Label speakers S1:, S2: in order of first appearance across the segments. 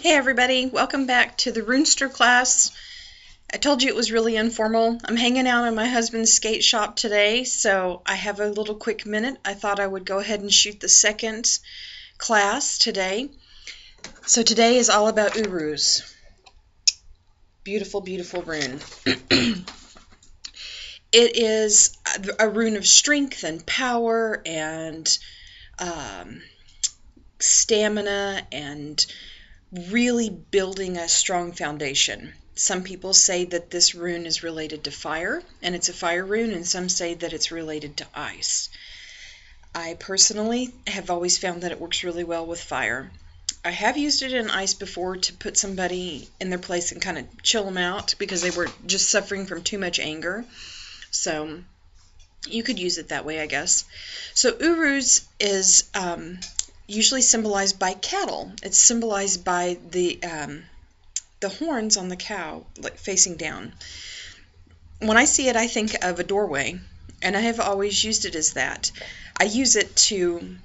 S1: Hey everybody, welcome back to the Runester class. I told you it was really informal. I'm hanging out in my husband's skate shop today, so I have a little quick minute. I thought I would go ahead and shoot the second class today. So today is all about Uruz. Beautiful, beautiful rune. It is a rune of strength and power and stamina and really building a strong foundation. Some people say that this rune is related to fire, and it's a fire rune, and some say that it's related to ice. I personally have always found that it works really well with fire. I have used it in ice before to put somebody in their place and kind of chill them out because they were just suffering from too much anger. So you could use it that way, I guess. So Uruz is usually symbolized by cattle. It's symbolized by the horns on the cow, like facing down. When I see it, I think of a doorway, and I have always used it as that. I use it to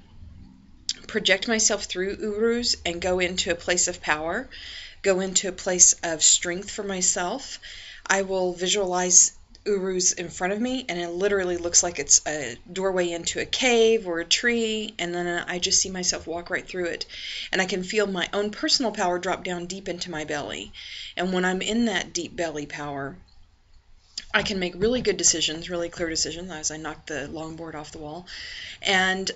S1: project myself through Uruz and go into a place of power, go into a place of strength for myself. I will visualize Uruz in front of me, and it literally looks like it's a doorway into a cave or a tree, and then I just see myself walk right through it, and I can feel my own personal power drop down deep into my belly. And when I'm in that deep belly power, I can make really good decisions, really clear decisions, as I knock the longboard off the wall, and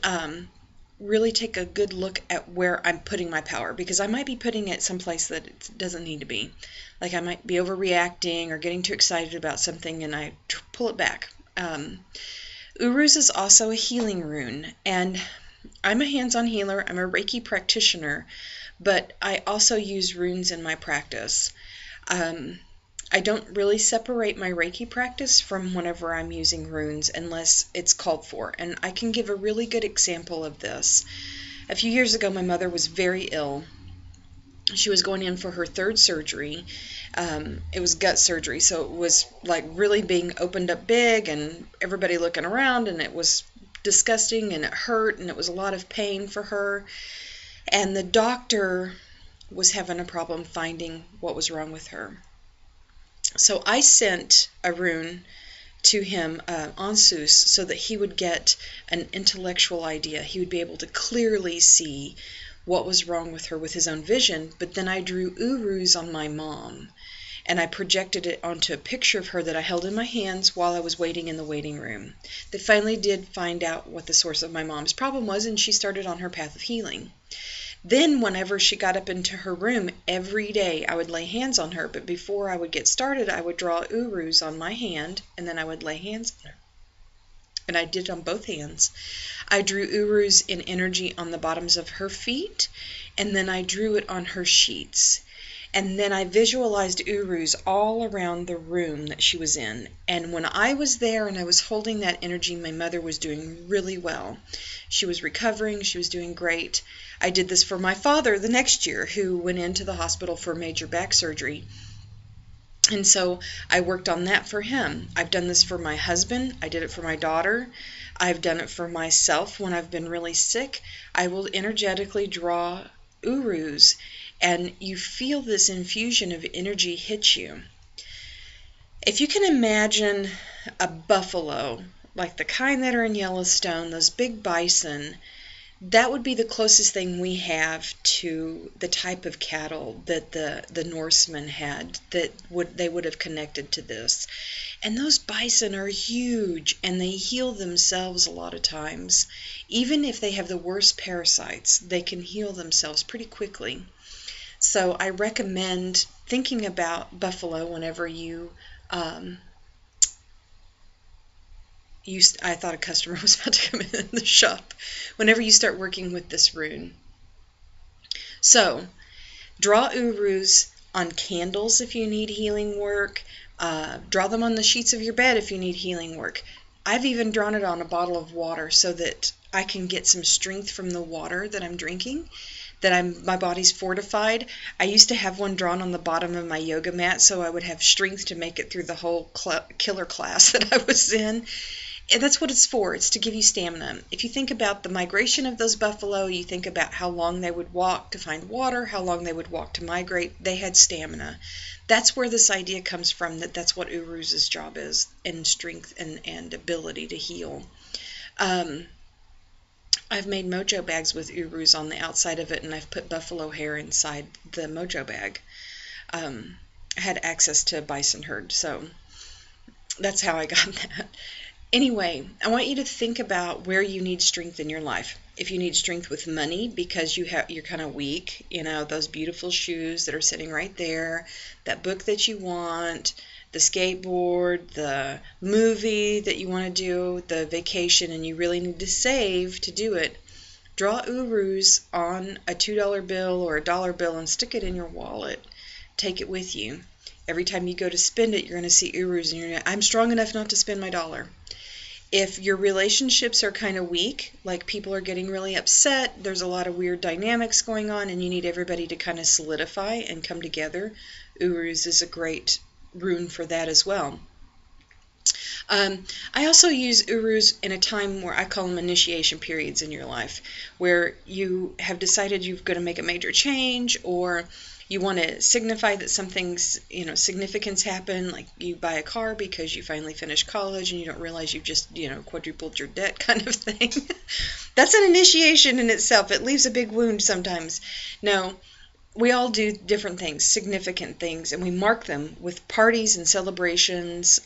S1: really take a good look at where I'm putting my power, because I might be putting it someplace that it doesn't need to be. Like I might be overreacting or getting too excited about something, and I pull it back. Uruz is also a healing rune, and I'm a hands-on healer. I'm a Reiki practitioner, but I also use runes in my practice. I don't really separate my Reiki practice from whenever I'm using runes unless it's called for. And I can give a really good example of this. A few years ago, my mother was very ill. She was going in for her third surgery. It was gut surgery, so it was like really being opened up big and everybody looking around, and it was disgusting and it hurt and it was a lot of pain for her. And the doctor was having a problem finding what was wrong with her. So I sent a rune to him, Ansus, so that he would get an intellectual idea. He would be able to clearly see what was wrong with her with his own vision. But then I drew Uruz on my mom, and I projected it onto a picture of her that I held in my hands while I was waiting in the waiting room. They finally did find out what the source of my mom's problem was, and she started on her path of healing. Then whenever she got up into her room, every day I would lay hands on her, but before I would get started, I would draw Uruz on my hand, and then I would lay hands on her. And I did on both hands. I drew Uruz in energy on the bottoms of her feet, and then I drew it on her sheets. And then I visualized Uruz all around the room that she was in. And when I was there and I was holding that energy, my mother was doing really well. She was recovering. She was doing great. I did this for my father the next year, who went into the hospital for major back surgery. And so I worked on that for him. I've done this for my husband. I did it for my daughter. I've done it for myself when I've been really sick. I will energetically draw Uruz, and you feel this infusion of energy hit you. If you can imagine a buffalo, like the kind that are in Yellowstone, those big bison, that would be the closest thing we have to the type of cattle that the Norsemen had, that they would have connected to this. And those bison are huge, and they heal themselves a lot of times. Even if they have the worst parasites, they can heal themselves pretty quickly. So I recommend thinking about buffalo whenever I thought a customer was about to come in the shop. Whenever you start working with this rune. So, draw Uruz on candles if you need healing work. Draw them on the sheets of your bed if you need healing work. I've even drawn it on a bottle of water so that I can get some strength from the water that I'm drinking, that my body's fortified. I used to have one drawn on the bottom of my yoga mat so I would have strength to make it through the whole killer class that I was in. that's what it's for. It's to give you stamina. If you think about the migration of those buffalo, you think about how long they would walk to find water, how long they would walk to migrate. They had stamina. That's where this idea comes from, that's what Uruz's job is, and strength and ability to heal. I've made mojo bags with Uruz on the outside of it, and I've put buffalo hair inside the mojo bag. I had access to a bison herd, so that's how I got that. Anyway, I want you to think about where you need strength in your life. If you need strength with money because you're kind of weak, those beautiful shoes that are sitting right there, that book that you want, the skateboard, the movie that you want to do, the vacation, and you really need to save to do it, draw Uruz on a $2 bill or a dollar bill and stick it in your wallet. Take it with you. Every time you go to spend it, you're going to see Uruz, and I'm strong enough not to spend my dollar. If your relationships are kind of weak, like people are getting really upset, there's a lot of weird dynamics going on, and you need everybody to kind of solidify and come together, Uruz is a great rune for that as well. I also use Uruz in a time where I call them initiation periods in your life, where you have decided you're going to make a major change, or you want to signify that something's, significance happened, like you buy a car because you finally finished college and you don't realize you've just, quadrupled your debt kind of thing. That's an initiation in itself. It leaves a big wound sometimes. No, we all do different things, significant things, and we mark them with parties and celebrations,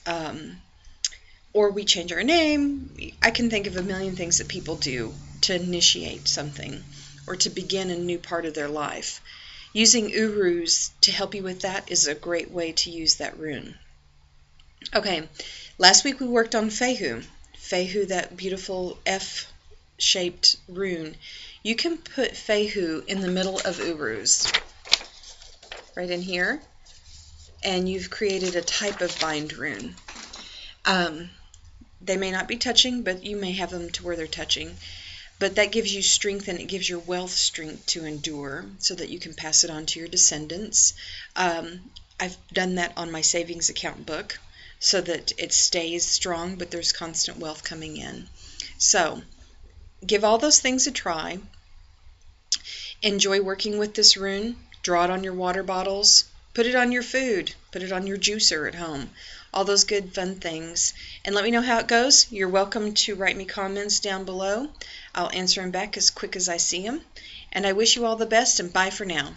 S1: or we change our name. I can think of a million things that people do to initiate something or to begin a new part of their life. Using Uruz to help you with that is a great way to use that rune. Okay, last week we worked on Fehu. Fehu, that beautiful F-shaped rune. You can put Fehu in the middle of Uruz, right in here, and you've created a type of bind rune. They may not be touching, but you may have them to where they're touching. But that gives you strength, and it gives your wealth strength to endure so that you can pass it on to your descendants. I've done that on my savings account book so that it stays strong, but there's constant wealth coming in. So give all those things a try. Enjoy working with this rune. Draw it on your water bottles. Put it on your food. Put it on your juicer at home. All those good, fun things. And let me know how it goes. You're welcome to write me comments down below. I'll answer them back as quick as I see them. And I wish you all the best, and bye for now.